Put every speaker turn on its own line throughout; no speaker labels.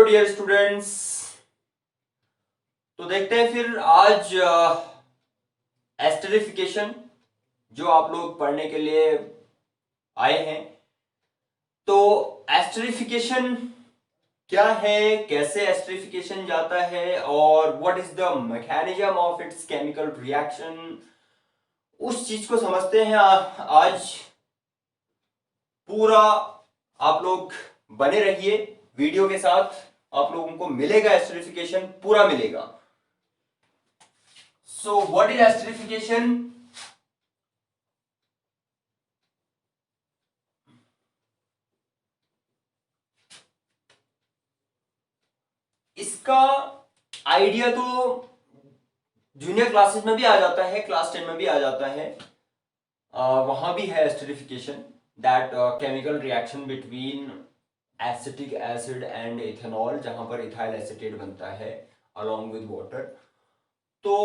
Dear students. तो देखते हैं फिर आज एस्टरिफिकेशन जो आप लोग पढ़ने के लिए आए हैं। तो एस्टरिफिकेशन क्या है, कैसे एस्टरिफिकेशन जाता है और what is the mechanism of its chemical reaction, उस चीज को समझते हैं आज। पूरा आप लोग बने रहिए वीडियो के साथ, आप लोगों को मिलेगा एस्टरिफिकेशन, पूरा मिलेगा। So what is esterification? इसका आइडिया तो जूनियर क्लासेस में भी आ जाता है, क्लास 10 में भी आ जाता है। वहां भी है esterification, that chemical reaction between acetic acid and ethanol, जहां पर इथाइल एसीटेट बनता है अलोंग विद वाटर। तो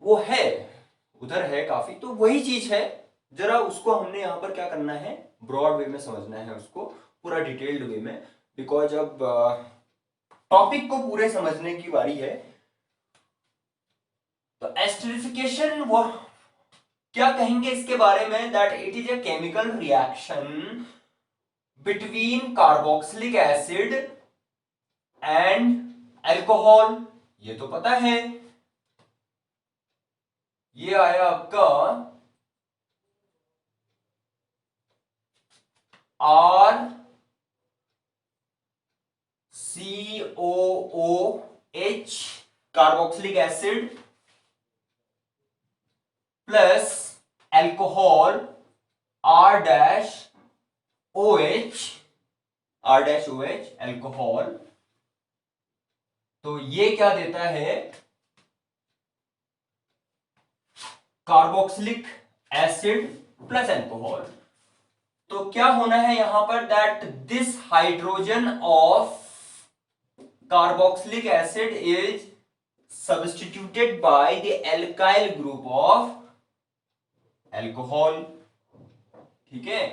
वो है, उधर है काफी, तो वही चीज है। जरा उसको हमने यहाँ पर क्या करना है, ब्रॉड वे में समझना है उसको, पूरा डिटेल्ड वे में, बिकॉज अब टॉपिक को पूरे समझने की बारी है। तो एस्टरिफिकेशन वो क्या कहेंगे इसके बारे में, that it is a chemical reaction between carboxylic acid and alcohol. ये तो पता है, ये आया आपका R COOH carboxylic acid plus alcohol R-OH alcohol. तो ये क्या देता है, कार्बोक्सिलिक एसिड प्लस अल्कोहल। तो क्या होना है यहां पर, that this hydrogen of carboxylic acid is substituted by the alkyl group of alcohol। ठीक है,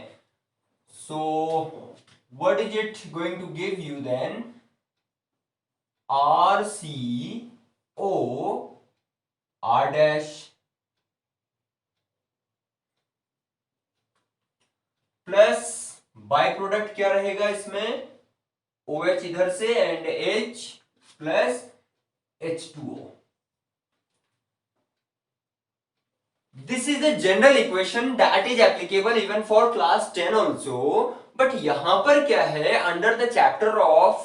so what is it going to give you then, RCO R dash plus by product क्या रहेगा इसमें, OH इधर से and H plus H2O। This is the general equation that is applicable even for class 10 also, but यहां पर क्या है, under the chapter of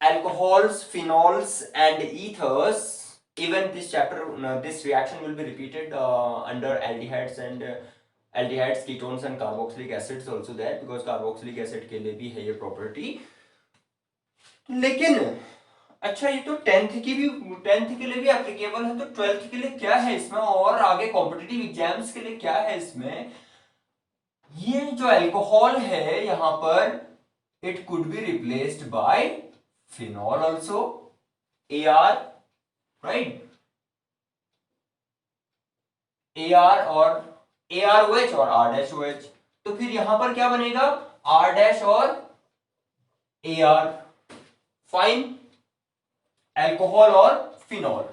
alcohols, phenols and ethers, even this chapter, this reaction will be repeated under aldehydes and aldehydes, ketones and carboxylic acids also there, because carboxylic acid के लिए भी है ये property. लेकिन अच्छा, ये तो टेंथ के लिए भी एप्लीकेबल है, तो ट्वेल्थ के लिए क्या है इसमें, और आगे कॉम्पिटिटिव एग्जाम्स के लिए क्या है इसमें। ये जो अल्कोहल है यहां पर, it could be replaced by phenol also, AR, right, AR और AROH और R-OH। तो फिर यहां पर क्या बनेगा, R- और AR, फाइन, अल्कोहल और फिनॉल,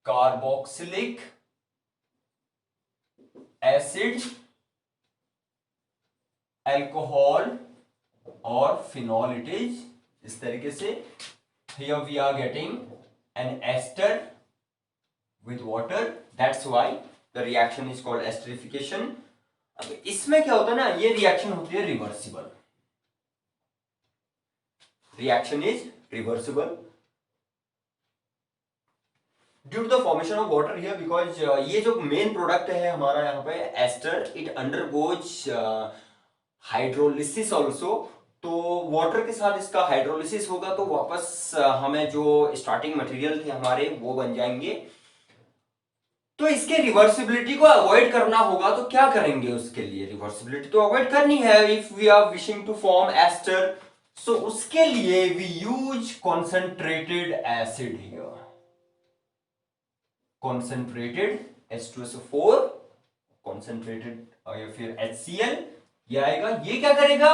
कार्बोक्सिलिक एसिड, अल्कोहल और फिनॉल, इट इज इस तरीके से। Here we are getting an ester with water, that's why the reaction is called esterification। अब इसमें क्या होता है ना, ये रिएक्शन होती है reversible, reaction is reversible due to the formation of water here, because ये जो मेन प्रोडक्ट है हमारा यहाँ पे ester, it undergoes hydrolysis also. तो वाटर के साथ इसका हाइड्रोलिसिस होगा तो वापस हमें जो स्टार्टिंग मटेरियल थे हमारे वो बन जाएंगे। तो इसके रिवर्सिबिलिटी को अवॉइड करना होगा, तो क्या करेंगे उसके लिए, रिवर्सिबिलिटी तो अवॉइड करनी है if we are wishing to form ester. So उसके लिए we use concentrated acid here, concentrated H2SO4 concentrated, या फिर HCl ये आएगा। ये क्या करेगा,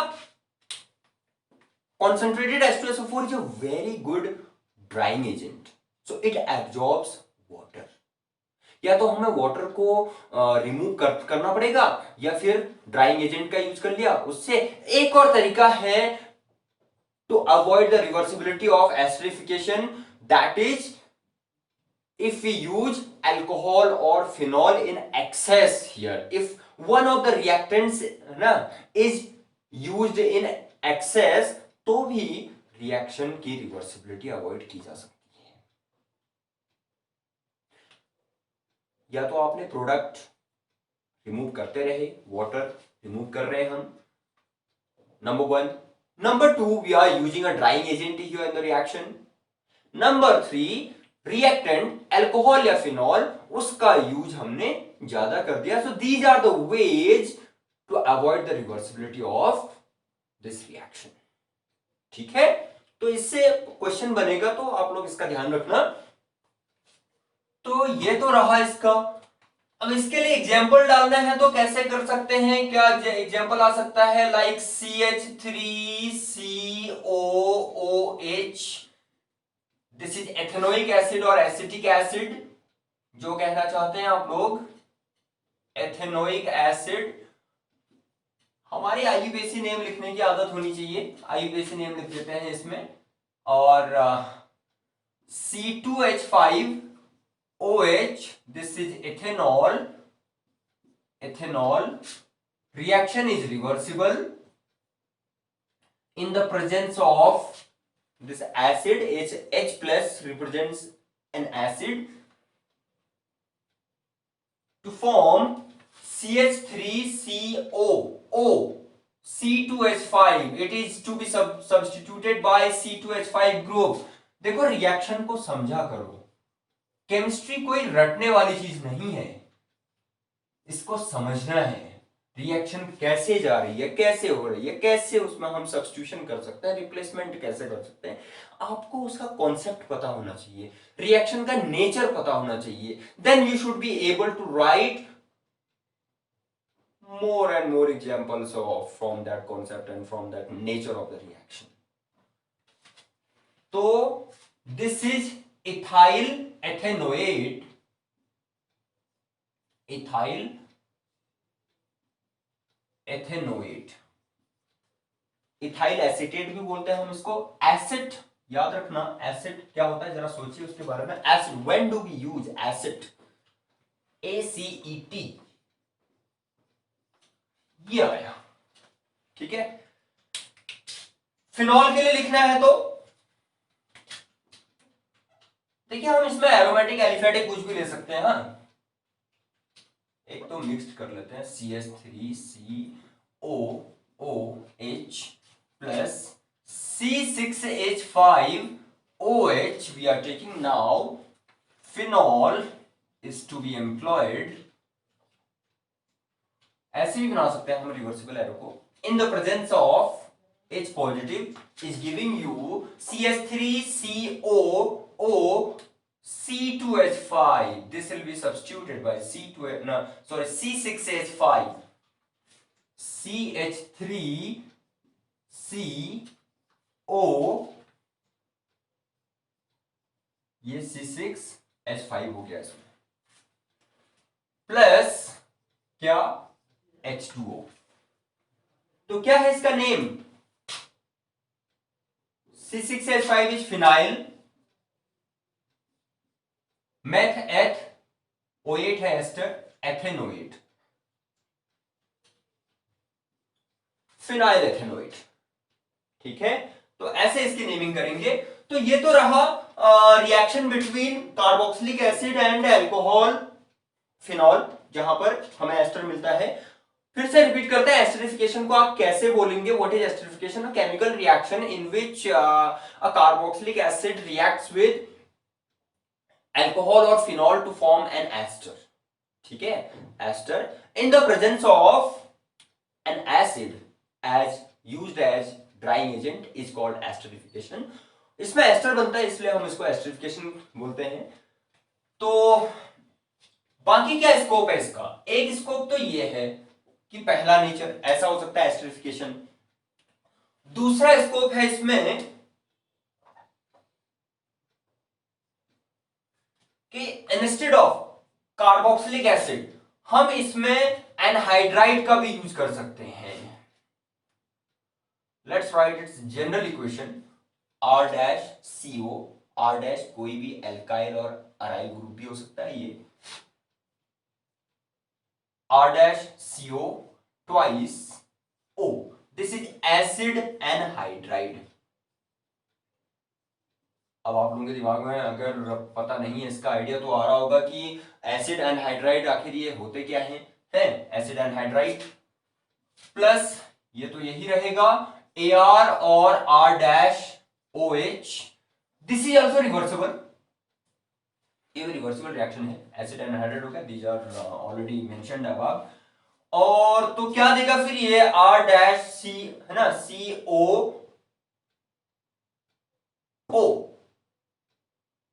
Concentrated H2SO4 is a very good drying agent, so it absorbs water. या तो हमें वाटर को रिमूव करना पड़ेगा या फिर ड्राइंग एजेंट का यूज कर लिया उससे। एक और तरीका है to avoid the reversibility of esterification, that is if we use alcohol or phenol in excess here. If one of the reactants is used in excess तो भी रिएक्शन की रिवर्सिबिलिटी अवॉइड की जा सकती है। या तो आपने प्रोडक्ट रिमूव करते रहे, वाटर रिमूव कर रहे हैं हम, number 1। Number 2, we are using a drying agent here in the reaction. Number 3, reactant alcohol या फिनॉल, उसका यूज हमने ज्यादा कर दिया। So these are the ways to avoid the reversibility of this reaction. ठीक है, तो इससे क्वेश्चन बनेगा तो आप लोग इसका ध्यान रखना। तो ये तो रहा इसका। अब इसके लिए एग्जाम्पल डालना है तो कैसे कर सकते हैं, क्या एग्जाम्पल आ सकता है like CH3COOH, this is ethanoic acid और एसिटिक एसिड, जो कहना चाहते हैं आप लोग एथेनोइक एसिड। हमारी आईयूपीएसी नेम लिखने की आदत होनी चाहिए, आईयूपीएसी नेम लिख देते हैं इसमें। और C2H5OH, this is ethanol. Reaction is reversible in the presence of this acid. H plus represents an acid to form CH3COO, C2H5. It is to be substituted by C2H5 group. देखो reaction को समझा करो, chemistry कोई रटने वाली चीज नहीं है, इसको समझना है। रिएक्शन कैसे जा रही है, कैसे हो रही है, कैसे उसमें हम सब्स्टिट्यूशन कर सकते हैं, रिप्लेसमेंट कैसे कर सकते हैं, आपको उसका कॉन्सेप्ट पता होना चाहिए, रिएक्शन का नेचर पता होना चाहिए। Then you should be able to write more and more examples from that concept and from that nature of the reaction. So this is ethyl ethanoate, ethyl ethanoate, ethyl acetate भी बोलते हैं हम इसको। Acid याद रखना, acid क्या होता है जरा सोचिए उसके बारे में। Acid, when do we use acid, ACET, ये आया। ठीक है, फिनॉल के लिए लिखना है तो देखिए हम इसमें एरोमेटिक एलिफेटिक कुछ भी ले सकते हैं। हाँ, एक तो मिक्स्ड कर लेते हैं, CH3COOH plus C6H5OH। We are taking now phenol is to be employed. ऐसे भी बना सकते हैं हम रिवर्सिबल एरो को। In the presence of H positive is giving you CH3COO C2H5. This will be substituted by C6H5 CH3CO, ये C6H5 हो गया इसमें, प्लस क्या H2O। तो क्या है इसका name, C6H5 is phenyl, meth एथ, O8 है एस्टर, एथेनोएट, फिनाइल एथेनोएट। ठीक है, तो ऐसे इसकी नेमिंग करेंगे। तो ये तो रहा reaction between carboxylic acid and alcohol phenol, जहां पर हमें एस्टर मिलता है। फिर से रिपीट करते हैं, एस्टरिफिकेशन को आप कैसे बोलेंगे, what is esterification? A chemical reaction in which a carboxylic acid reacts with alcohol और phenol to form an ester. ठीक है, ester in the presence of an acid as used as drying agent is called esterification. इसमें ester बनता है इसलिए हम इसको esterification बोलते हैं। तो बाकी क्या स्कोप है इसका? एक स्कोप तो ये है कि पहला नेचर ऐसा हो सकता है एस्टरिफिकेशन। दूसरा स्कोप है इसमें कि इंस्टेड ऑफ कार्बोक्सिलिक एसिड हम इसमें एनहाइड्राइड का भी यूज कर सकते हैं। Let's write it's general equation R dash CO, R dash कोई भी एल्काइल और अराइल ग्रुप भी हो सकता है, ये R dash CO twice O, this is acid anhydride. अब आप लोगों के दिमाग में अगर पता नहीं है इसका आइडिया तो आ रहा होगा कि एसिड एनहाइड्राइड आखिर ये होते क्या हैं? एसिड एनहाइड्राइड प्लस ये तो यही रहेगा AR और R dash OH, this is also reversible, ये रिवर्सिबल रिएक्शन है, एसिड एनहाइड्राइड हो गया, these are already mentioned above. और तो क्या देगा फिर ये R डैश C है ना, COO,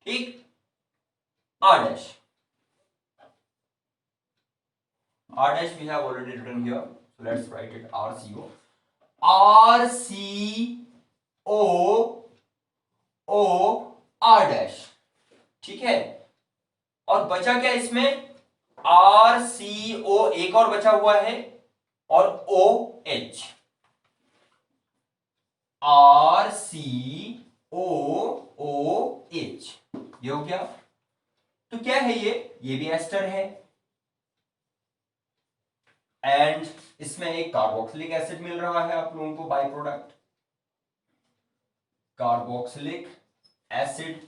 ठीक, R dash we have already written here, so let's write it RCO, R dash, ठीक है। और बचा क्या इसमें? RCO, एक और बचा हुआ है, और OH, RCOOH, ये हो गया। तो क्या है ये भी एस्टर है, एंड इसमें एक कार्बोक्सिलिक एसिड मिल रहा है आप लोगों को byproduct, carboxylic acid.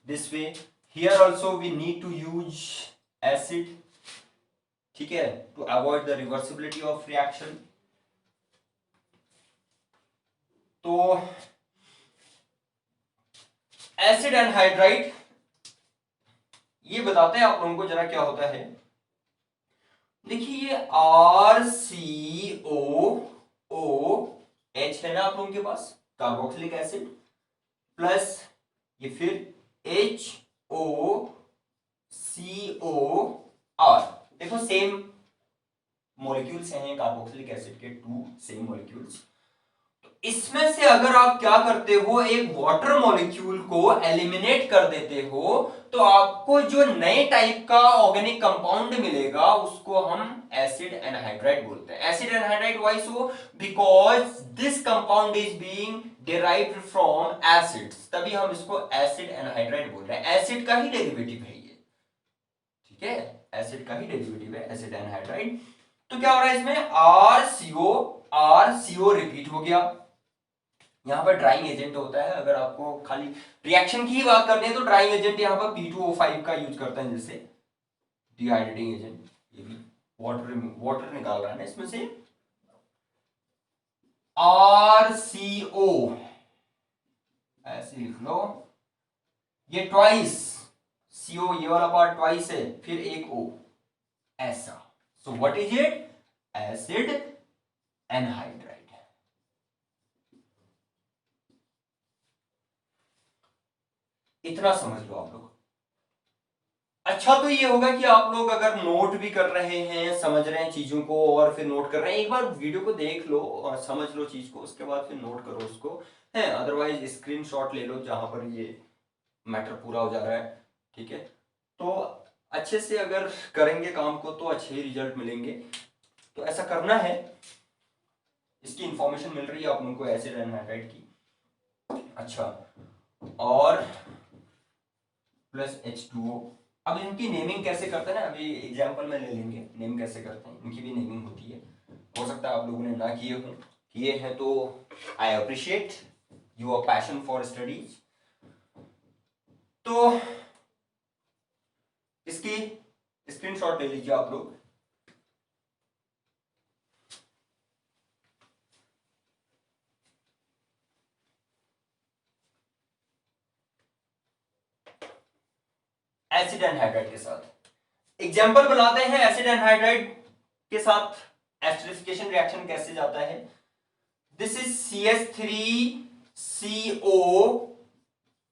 This way here also we need to use acid, ठीक है, to avoid the reversibility of reaction. तो एसिड एनहाइड्राइड ये बताते हैं आप लोगों को जरा क्या होता है। देखिए ये RCOOH है ना आप लोगों के पास, कार्बोक्सिलिक एसिड, प्लस ये फिर HOCOR, देखो सेम मॉलिक्यूल्स हैं कार्बोक्सिलिक एसिड के, 2 सेम मॉलिक्यूल्स। इसमें से अगर आप क्या करते हो, एक वाटर मॉलिक्यूल को एलिमिनेट कर देते हो, तो आपको जो नए टाइप का ऑर्गेनिक कंपाउंड मिलेगा उसको हम एसिड एनहाइड्राइड बोलते हैं। Acid anhydride why so? Because this compound is being derived from acids, तभी हम इसको एसिड एनहाइड्राइड बोल रहे हैं। एसिड का ही डेरिवेटिव है ये, ठीक है, एसिड का ही डेरिवेटिव है एसिड एनहाइड्राइड। तो क्या हो रहा है इसमें? RCO रिपीट हो गया, यहां पर ड्राइंग एजेंट होता है। अगर आपको खाली रिएक्शन की ही बात करनी है तो ड्राइंग एजेंट यहां पर P2O5 का यूज करते हैं, जैसे डिहाइड्रेटिंग एजेंट, ये भी वाटर निकाल रहा है ना इसमें से। RCO ऐसे लिख लो, ये ट्वाइस, CO ये वाला पार्ट ट्वाइस है, फिर एक O, ऐसा। So what is it? Acid anhydride. इतना समझ लो आप लोग। अच्छा तो ये होगा कि आप लोग अगर नोट भी कर रहे हैं, समझ रहे हैं चीजों को और फिर नोट कर रहे हैं, एक बार वीडियो को देख लो और समझ लो चीज को, उसके बाद फिर नोट करो उसको, है। अदरवाइज स्क्रीनशॉट ले लो जहां पर ये मैटर पूरा हो जा रहा है, ठीक है। तो अच्छे से अगर करेंगे काम को तो अच्छे ही रिजल्ट मिलेंगे। तो ऐसा करना है, इसकी इंफॉर्मेशन मिल रही है आप लोगों को एसिड एनहाइड्राइड की। अच्छा, और प्लस H2O। अब इनकी नेमिंग कैसे करते हैं ना, अभी एग्जांपल में ले लेंगे, नेम कैसे करते हैं, इनकी भी नेमिंग होती है। हो सकता है आप लोगों ने ना किए हो, किए हैं तो I appreciate your passion for studies. तो इसकी स्क्रीनशॉट ले लीजिए आप लोग। एसिड एनहाइड्राइड के साथ एग्जांपल बनाते हैं। एसिड एनहाइड्राइड के साथ एस्टरिफिकेशन रिएक्शन कैसे जाता है। This is CH3CO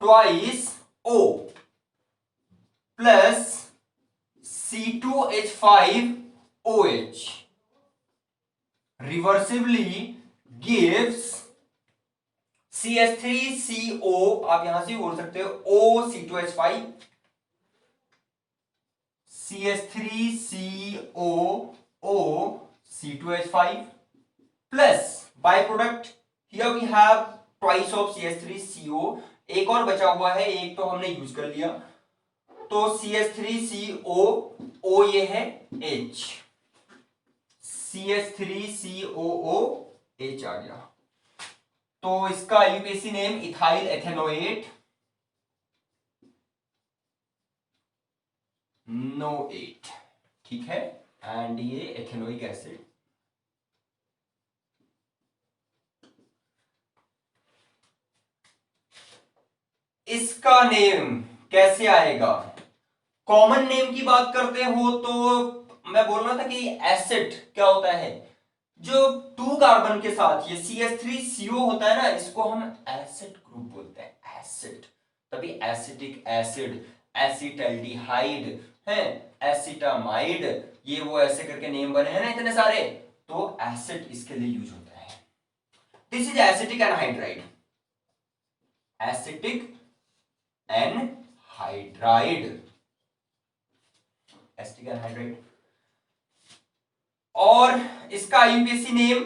twice O plus C2H5OH reversibly gives CH3CO आप यहां से बोल सकते हो OC2H5, CH3CO OC2H5 plus byproduct here we have twice of CH3CO, एक और बचा हुआ है, एक तो हमने यूज कर लिया, तो CH3CO O ये है H, CH3COOH आ गया, तो इसका यूपीएससी नेम इथाइल एथेनोएट नोएट, ठीक है, एंड ये एथेनोइक एसिड। इसका नेम कैसे आएगा? कॉमन नेम की बात करते हो तो मैं बोल रहा था कि एसिड क्या होता है, जो 2 कार्बन के साथ ये CH3CO होता है ना, इसको हम एसिड ग्रुप बोलते हैं, एसिड, तभी एसिटिक एसिड, एसिटल्डिहाइड है, एसिटामाइड, ये वो ऐसे करके नेम बने हैं ना इतने सारे, तो एसिड इसके लिए यूज होता है। This is acetic anhydride, acetic anhydride, acetic anhydride. और इसका यूपीएससी नेम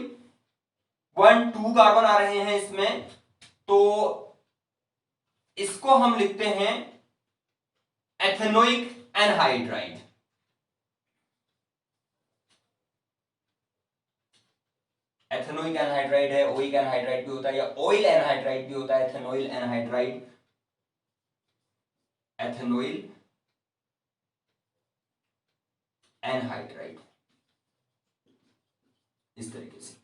1-2 कार्बन आ रहे हैं इसमें, तो इसको हम लिखते हैं एथेनोइक एनहाइड्राइड, एथेनोइक एनहाइड्राइड है, ओइक एनहाइड्राइड भी होता है, या ऑयल एनहाइड्राइड भी होता है, एथेनोइल एनहाइड्राइड, एथेनोइल एनहाइड्राइड, इस तरीके से।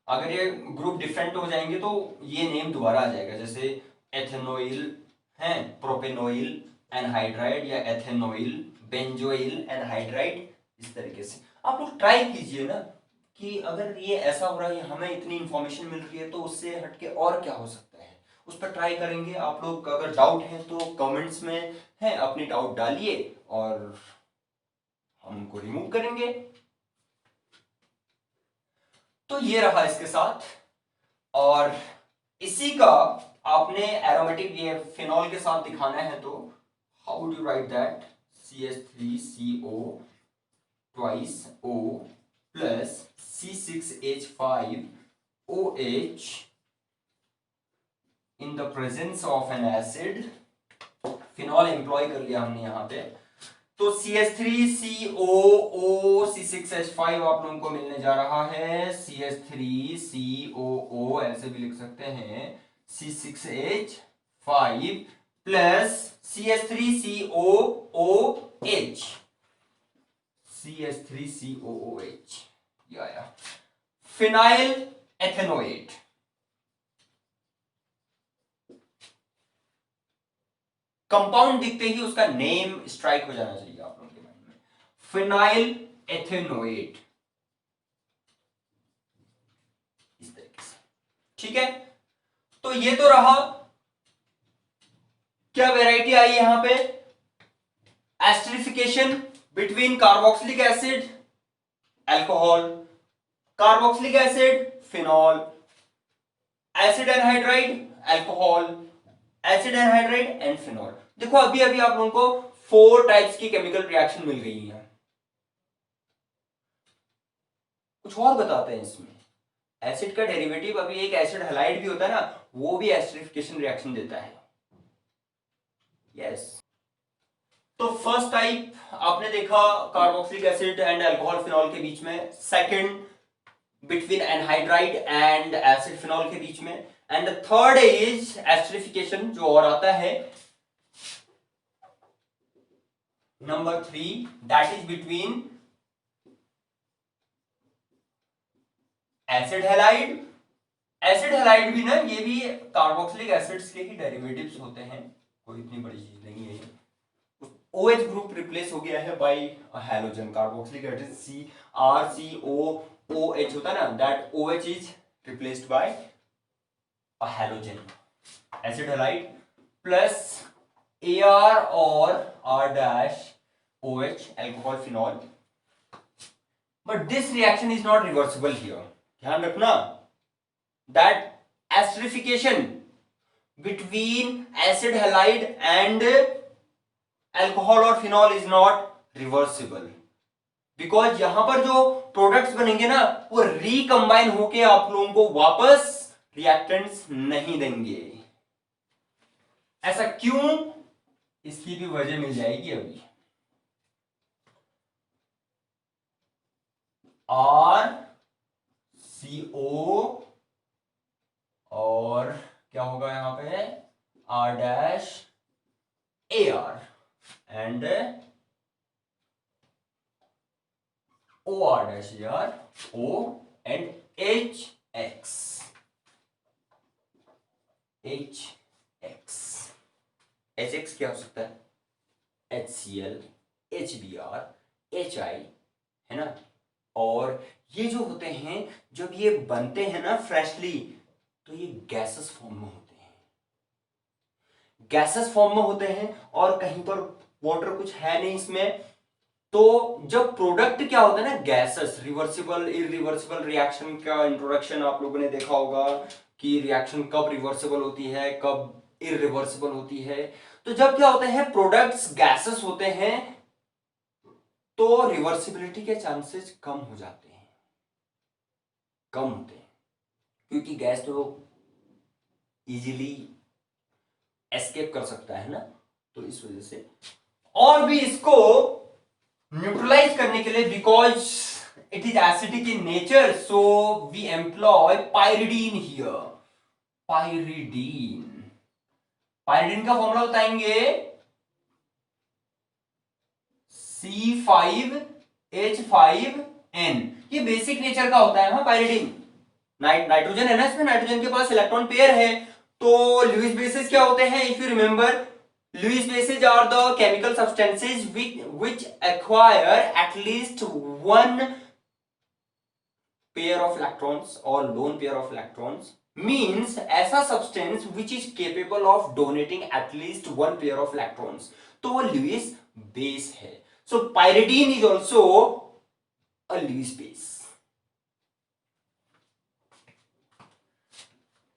अगर ये ग्रुप डिफरेंट हो जाएंगे तो ये नेम दोबारा आ जाएगा, जैसे एथेनोइल है, प्रोपेनोइल एनहाइड्राइड, या एथेनोइल बेंजोइल एनहाइड्राइड, इस तरीके से। आप लोग ट्राई कीजिए ना कि अगर ये ऐसा हो रहा है, हमें इतनी इंफॉर्मेशन मिल रही है, तो उससे हटके और क्या हो सकता है, उस पर ट्राई करेंगे। आप लोग अगर डाउट है तो कमेंट्स में है अपनी डाउट डालिए और हम उनको रिमूव करेंगे। तो ये रहा इसके साथ, और इसी का आपने एरोमेटिक ये फिनॉल के साथ दिखाना है, तो how would you right that, CH3CO twice O plus C6H5OH in the presence of an acid, phenol employ कर लिया हमने यहां पे, तो CH3COO C6H5 आप लोगों को मिलने जा रहा है, CH3COO ऐसे भी लिख सकते हैं, C6H5 प्लस CH3COOH, CH3COOH ये आया, फिनाइल एथेनोएट। कंपाउंड दिखते ही उसका नेम स्ट्राइक हो जाना चाहिए आप लोगों के माइंड में, फिनाइल एथेनोएट, इस तरीके से, ठीक है। तो ये तो रहा, क्या वैरायटी आई यहां पे, esterification between carboxylic acid alcohol, carboxylic acid phenol, acid anhydride alcohol, acid anhydride and phenol. देखो अभी अभी आप लोगों को 4 टाइप्स की केमिकल रिएक्शन मिल गई है। कुछ और बताते हैं इसमें, एसिड का डेरिवेटिव अभी एक एसिड हैलाइड भी होता है ना, वो भी एस्टरिफिकेशन रिएक्शन देता है, यस। तो फर्स्ट टाइप आपने देखा carboxylic acid and alcohol phenol के बीच में, second between anhydride and acid phenol के बीच में, and the third is esterification, जो और आता है number 3, that is between acid halide. Acid halide भी ना, ये भी कार्बोक्सिलिक एसिड्स के ही डेरिवेटिव्स होते हैं, कोई इतनी बड़ी चीज नहीं है। OH ग्रुप रिप्लेस हो गया है bye halogen, carboxylic acid CrCOOH होता है ना, that OH is replaced by a halogen, acid halide plus AR और R-OH alcohol phenol, but this reaction is not reversible here, ध्यान रखना that esterification between acid halide and alcohol or phenol is not reversible, because यहां पर जो products बनेंगे ना वो recombine होके आप लोगों को वापस रिएक्टेंट्स नहीं देंगे। ऐसा क्यों, इसकी भी वजह मिल जाएगी अभी। आर सी ओ और क्या होगा यहां पे R dash A R and O R dash A R O and H X क्या हो सकता है, HCl, HBr, HI, है ना। और ये जो होते हैं जब ये बनते हैं ना फ्रेशली तो ये गैसेस फॉर्म में होते हैं, और कहीं पर वाटर कुछ है नहीं इसमें। तो जब प्रोडक्ट क्या होता है ना गैसेस, रिवर्सिबल इरिवर्सिबल रिएक्शन का इंट्रोडक्शन आप लोगों ने देखा होगा कि रिएक्शन कब रिवर्सिबल होती है कब इरिवर्सिबल होती है। तो जब क्या होते हैं प्रोडक्ट्स गैसेस होते हैं तो रिवर्सिबिलिटी के चांसेस कम हो जाते हैं, कम होते हैं, क्योंकि गैस तो इजीली एस्केप कर सकता है ना, तो इस वजह से। और भी इसको न्यूट्रलाइज करने के लिए, because it is acidic in nature, so we employ pyridine here. Pyridine का फॉर्मूला बताएंगे C5H5N। ये बेसिक नेचर का होता है। हाँ पायरिडीन नाइट्रोजन है ना, इसमें नाइट्रोजन के पास इलेक्ट्रॉन पेयर है। तो लुईस बेसिस क्या होते हैं, if you remember, Lewis bases are the chemical substances which acquire at least one pair of electrons or lone pair of electrons, means ऐसा substance which is capable of donating at least one pair of electrons, तो वो Lewis base है। So pyridine is also a Lewis base।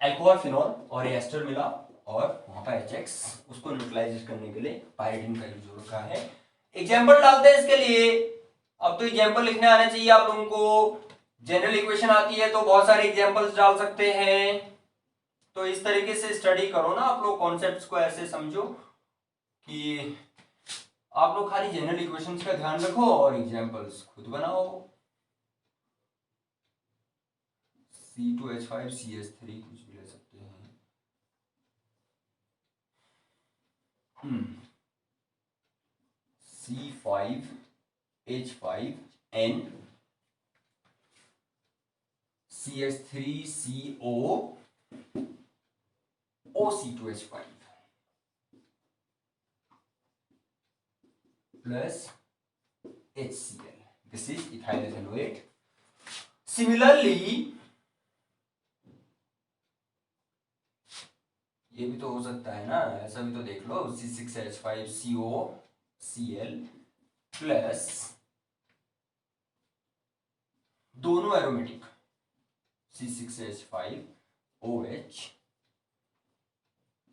Alcohol phenol और ester मिला और वहां पर HX, उसको न्यूट्रलाइज करने के लिए पायरिडीन का यूज हो रखा है। एग्जांपल डालते हैं इसके लिए। अब तो एग्जांपल लिखने आने चाहिए आप लोगों को। जनरल इक्वेशन आती है तो बहुत सारे एग्जांपल्स डाल सकते हैं। तो इस तरीके से स्टडी करो ना आप लोग, कॉन्सेप्ट्स को ऐसे समझो कि आप लोग खाली जनरल इक्वेशंस का ध्यान रखो और एग्जांपल्स खुद बनाओ। C2H5CH3 कुछ भी ले सकते हैं। C5H5N CH3CO OC2H5 plus HCl. This is ethyl ethanoate. Similarly, ये भी तो हो सकता है ना, ऐसा भी तो देख लो, C6H5COCl प्लस दोनों एरोमेटिक C6H5OH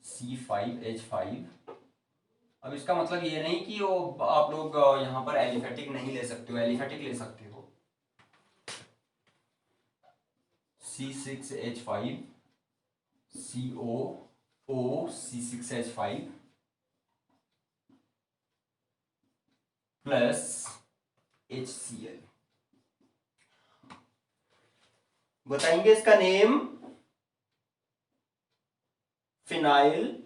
C5H5। अब इसका मतलब ये नहीं कि वो आप लोग यहां पर एलिफेटिक नहीं ले सकते हो, एलिफेटिक ले सकते हो। C6H5CO C6H5 plus HCl। बताएंगे इसका name, phenyl,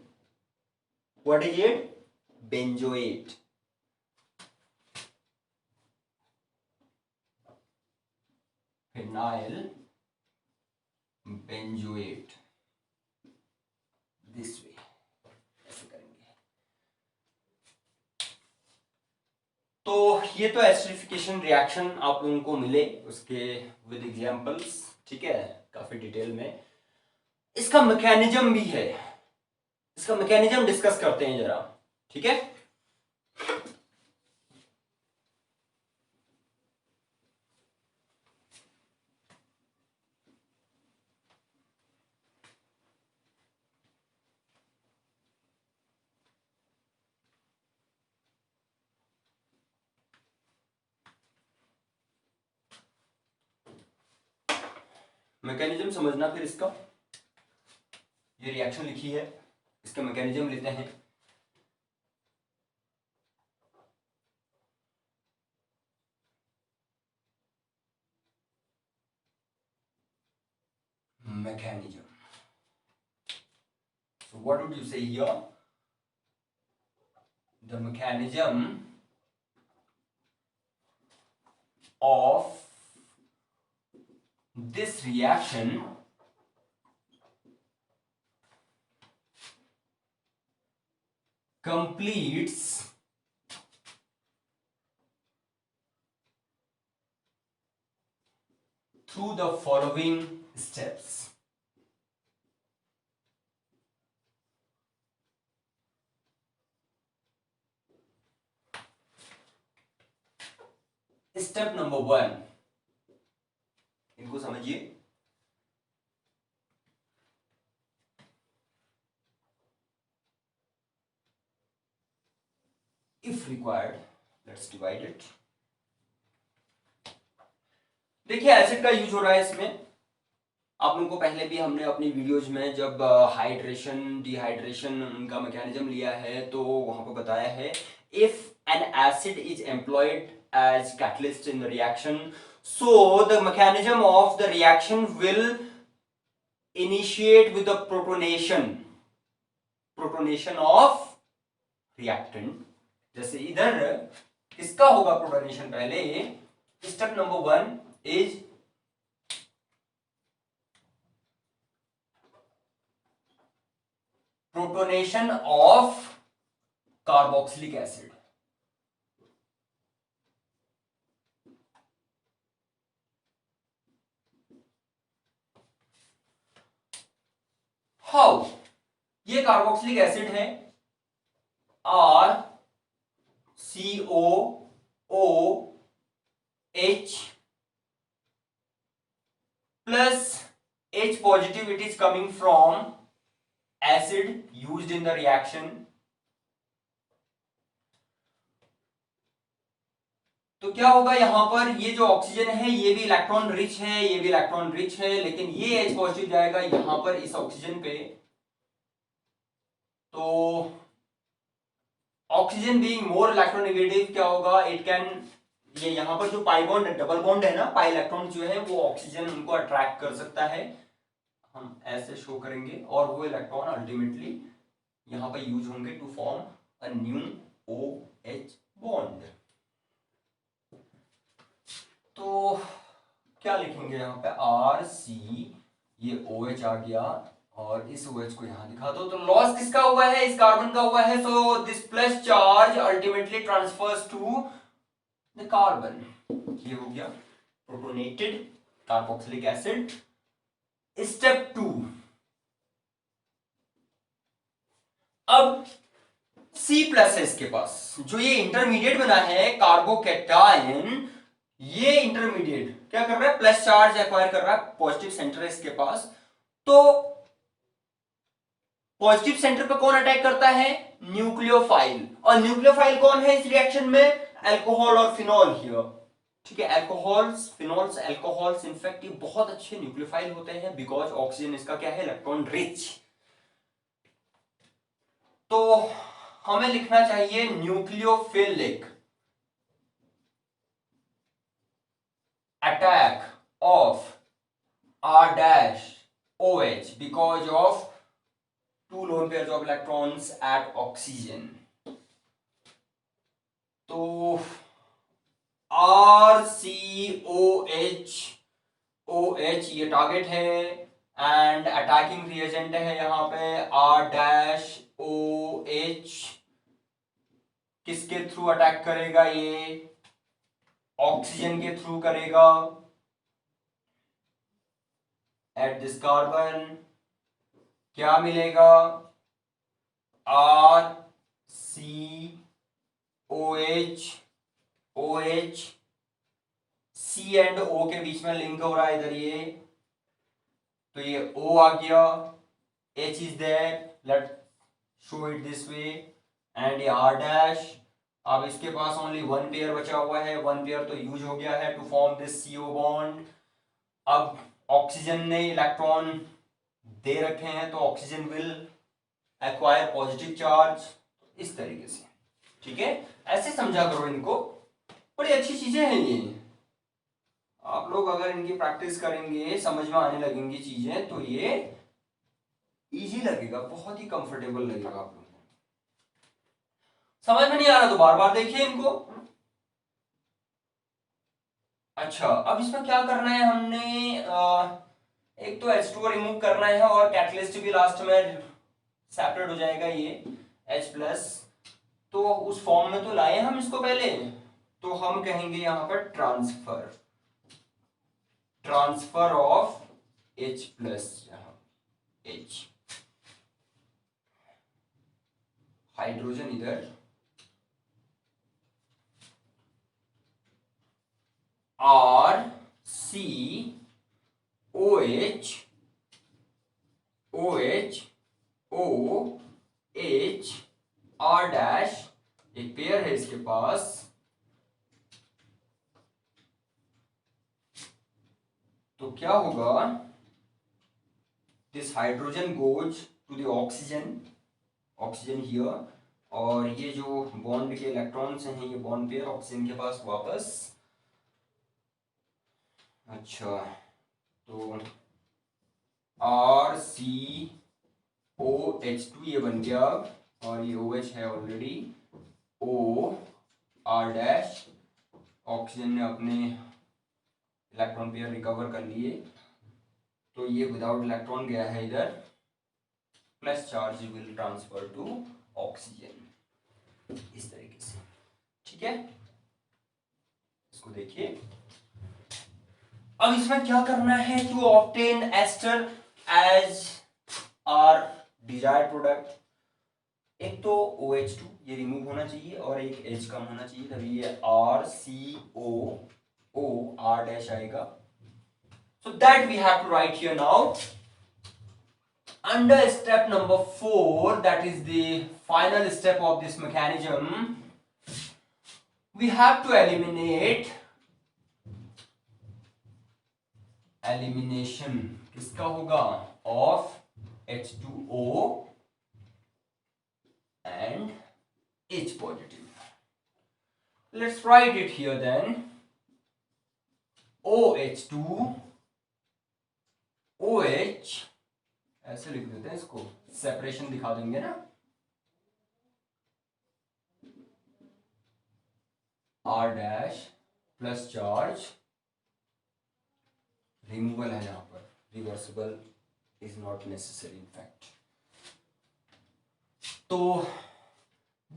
what is it, benzoate. Phenyl benzoate, this way ऐसे करेंगे। तो ये तो एसिडिफिकेशन रिएक्शन आप लोगों को मिले उसके विद एग्जांपल्स, ठीक है, काफी डिटेल में। इसका मैकेनिज्म भी है, इसका मैकेनिज्म डिस्कस करते हैं जरा, ठीक है। मैकेनिज्म समझना फिर इसका, ये रिएक्शन लिखी है, इसका मैकेनिज्म लेते हैं। Mechanism, so what would you say here? The mechanism of this reaction completes through the following steps. Step number 1, इनको समझिए। If required, let's divide it. देखिए एसिड का यूज हो रहा है इसमें। आप लोगों को पहले भी हमने अपनी वीडियोज में जब हाइड्रेशन डिहाइड्रेशन का मैकेनिज्म लिया है तो वहां पर बताया है, if N acid is employed as catalyst in the reaction, so the mechanism of the reaction will initiate with the protonation of reactant। जैसे इधर किसका होगा प्रोटोनेशन पहले। Step number 1 is protonation of carboxylic acid. How, ये carboxylic acid है are COOH plus H positive, it is coming from acid used in the reaction। तो क्या होगा यहां पर, ये जो ऑक्सीजन है ये भी इलेक्ट्रॉन रिच है, ये भी इलेक्ट्रॉन रिच है, लेकिन ये H पॉजिटिव जाएगा यहां पर इस ऑक्सीजन पे। तो ऑक्सीजन बीइंग मोर इलेक्ट्रोनेगेटिव क्या होगा, इट कैन, ये यहां पर जो पाई बॉन्ड डबल बॉन्ड है ना, पाई इलेक्ट्रॉन जो है वो ऑक्सीजन उनको अट्रैक्ट कर सकता है, हम ऐसे शो करेंगे, और वो इलेक्ट्रॉन अल्टीमेटली यहां पर यूज होंगे to form a new OH bond. तो क्या लिखेंगे यहाँ पे, RC, ये OH आ गया और इस OH को यहां दिखा दो। तो लॉस किसका हुआ है, इस कार्बन का हुआ है। So this plus charge ultimately transfers to the carbon. ये हो गया प्रोटोनेटेड कार्बोक्सिलिक एसिड। स्टेप 2, अब C प्लस है इसके पास, जो ये इंटरमीडिएट बना है कार्बोकैटायन, ये इंटरमीडिएट क्या कर रहा है, प्लस चार्ज एक्वायर कर रहा है, पॉजिटिव सेंटर है इसके पास। तो पॉजिटिव सेंटर पे कौन अटैक करता है, न्यूक्लियोफाइल, और न्यूक्लियोफाइल कौन है इस रिएक्शन में, अल्कोहल और फिनॉल हियर। ठीक है, अल्कोहल्स, फिनॉल्स, अल्कोहल्स इनफैक्ट ये बहुत अच्छे न्यूक्लियोफाइल होते हैं बिकॉज ऑक्सीजन इसका क्या है, इलेक्ट्रॉन रिच। तो हमें लिखना चाहिए nucleophilic attack of R-OH because of two lone pairs of electrons at oxygen। तो RCOH ये टारगेट है एंड अटैकिंग रिएजेंट है यहाँ पे R-OH। किसके थ्रू अटैक करेगा, ये ऑक्सीजन के थ्रू करेगा एट दिस कार्बन। क्या मिलेगा, RCOH, OH, C and O के बीच में लिंक हो रहा है इधर ये, तो ये O आ गया, H is there, let show it this way, and ये R'। अब इसके पास ओनली वन पेयर बचा हुआ है, वन पेयर तो यूज हो गया है to form this CO bond. अब ऑक्सीजन ने इलेक्ट्रॉन दे रखे हैं तो oxygen will acquire positive charge, इस तरीके से, ठीक है। ऐसे समझा करो इनको, बड़ी अच्छी चीजें हैं ये। आप लोग अगर इनकी प्रैक्टिस करेंगे, समझ में आने लगेंगी चीजें, तो ये इजी लगेगा, बहुत ही कंफर्टेबल लगेगा आप लोगों को। समझ में नहीं आ रहा तो बार बार देखिए इनको। अच्छा, अब इसमें क्या करना है हमने, एक तो H2O रिमूव करना है और कैटलिस्ट भी लास्ट में सेपरेट हो जाएगा ये H+। तो उस फॉर्म में तो लाए हम इसको पहले, तो हम कहेंगे यहां पर transfer of H+, H hydrogen इधर, R C OH OH O H R dash, एक पेयर है इसके पास, तो क्या होगा, this hydrogen goes to the oxygen here, और ये जो बॉन्ड के इलेक्ट्रॉन्स हैं ये बॉन्ड पेयर ऑक्सीजन के पास वापस। अच्छा, तो RCOH2 ये बन गया, और ये OH है already, O R dash, oxygen ने अपने इलेक्ट्रॉन पेयर रिकवर कर लिए, तो ये विदाउट इलेक्ट्रॉन गया है इधर, plus charge will transfer to oxygen, इस तरीके से, ठीक है। इसको देखिए, अब इसमें क्या करना है, to obtain ester as our desired product, एक तो OH2 ये रिमूव होना चाहिए और एक H कम होना चाहिए, तभी ये RCOO R डैश आएगा। So that we have to write here now. Under step number 4, that is the final step of this mechanism, we have to elimination किसका होगा, of H2O and H positive. Let's write it here then. OH2 OH, ऐसे लिख देते हैं इसको, separation दिखा देंगे ना, R dash plus charge, removal है यहां पर, reversible is not necessary in fact. तो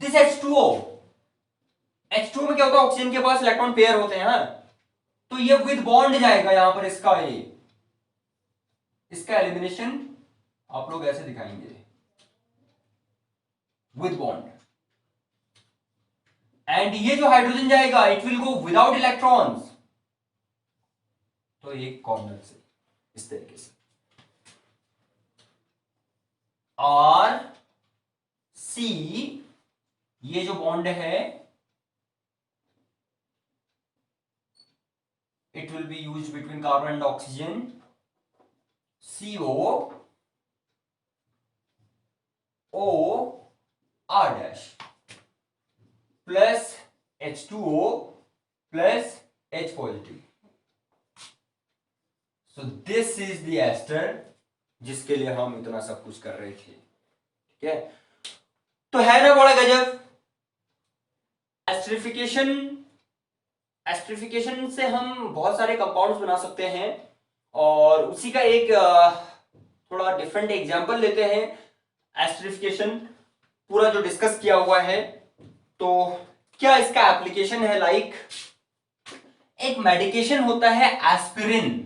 दिस H2O में क्या होता है, ऑक्सीजन के पास इलेक्ट्रॉन पेयर होते हैं ना, तो ये विद बॉन्ड जाएगा यहां पर, इसका एलिमिनेशन आप लोग ऐसे दिखाएंगे, विद बॉन्ड, एंड ये जो हाइड्रोजन जाएगा it will go without electrons, तो एक कॉर्नर से इस तरीके से, R C, ये जो बॉन्ड है it will be used between carbon and oxygen, CO O R dash plus H2O plus H positive. So this is the ester जिसके लिए हम इतना सब कुछ कर रहे थे, ठीक है। तो है ना बड़ा गजब, एस्टरिफिकेशन से हम बहुत सारे कंपाउंड्स बना सकते हैं, और उसी का एक थोड़ा डिफरेंट एग्जांपल लेते हैं। एस्टरिफिकेशन पूरा जो डिस्कस किया हुआ है, तो क्या इसका एप्लीकेशन है, लाइक एक मेडिकेशन होता है एस्पिरिन,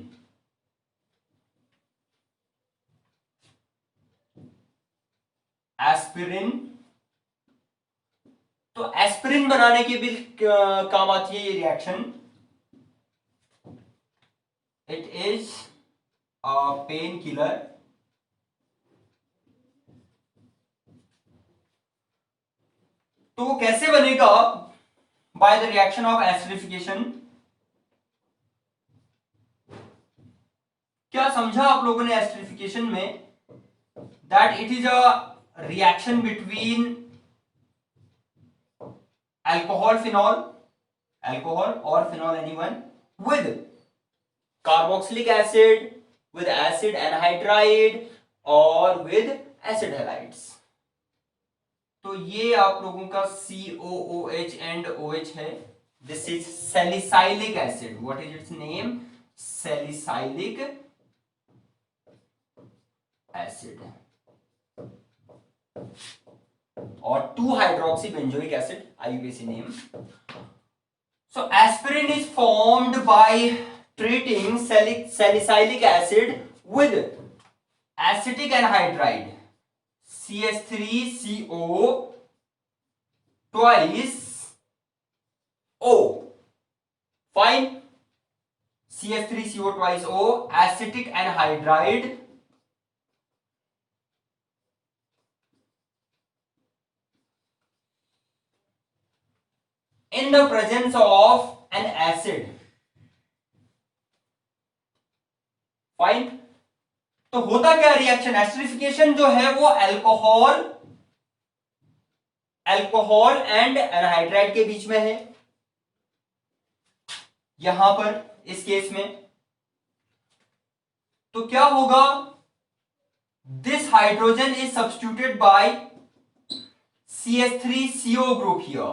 तो एस्पिरिन बनाने के भी काम आती है ये reaction, it is a pain killer, तो वो कैसे बनेगा, by the reaction of acidification, क्या समझा आप लोगों ने एस्टरिफिकेशन में? That it is a reaction between alcohol phenol, alcohol और phenol anyone, with carboxylic acid, with acid anhydride और with acid halides। तो ये आप लोगों का COOH and OH है। This is salicylic acid. What is its name? Salicylic acid और 2-hydroxybenzoic acid, IUPAC name। So aspirin is formed by treating salicylic acid with acetic anhydride CH3CO twice O, fine, CH3CO twice O, acetic anhydride in the presence of an acid, fine. तो होता क्या reaction? Esterification जो है वो alcohol and anhydride के बीच में है, यहां पर इस केस में। तो क्या होगा? This hydrogen is substituted by CH3CO group here,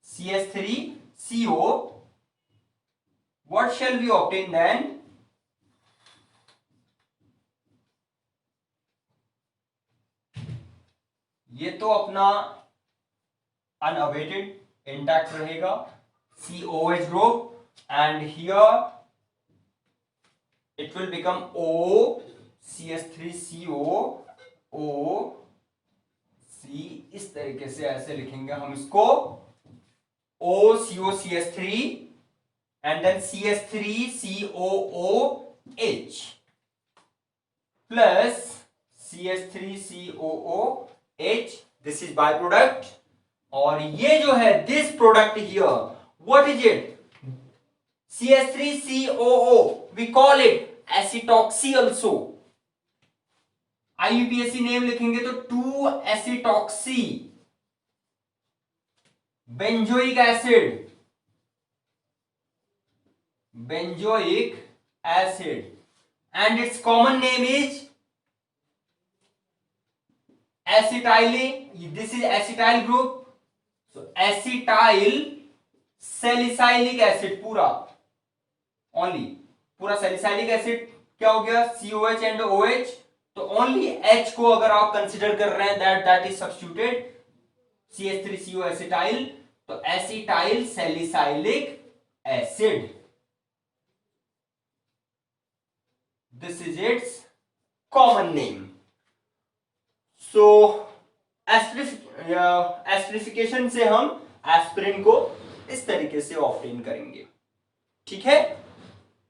CH3CO। what shall we obtain then? ये तो अपना अनअवेटेड इंटैक्ट रहेगा, COH group, and here it will become O, CH3CO O C, इस तरीके से ऐसे लिखेंगे हम इसको, OCO CH3 and then CH3COOH plus CH3COOH, this is by product. और ये जो है this product here, what is it? CH3COO, we call it acetoxy also. IUPAC name लिखेंगे तो two acetoxy benzoic acid, and its common name is acetyl, this is acetyl group, so acetyl salicylic acid, पूरा salicylic acid क्या हो गया? COH and OH। तो only H को अगर आप कंसिडर कर रहे हैं that is substituted CH3CO acetyl, तो acetyl salicylic acid, this is its common name। So esterification से हम एस्पिरिन को इस तरीके से ऑब्टेन करेंगे, ठीक है।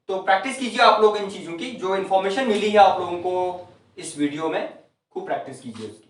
तो प्रैक्टिस कीजिए आप लोग इन चीजों की, जो इंफॉर्मेशन मिली है आप लोगों को इस वीडियो में, खूब प्रैक्टिस कीजिए उसकी।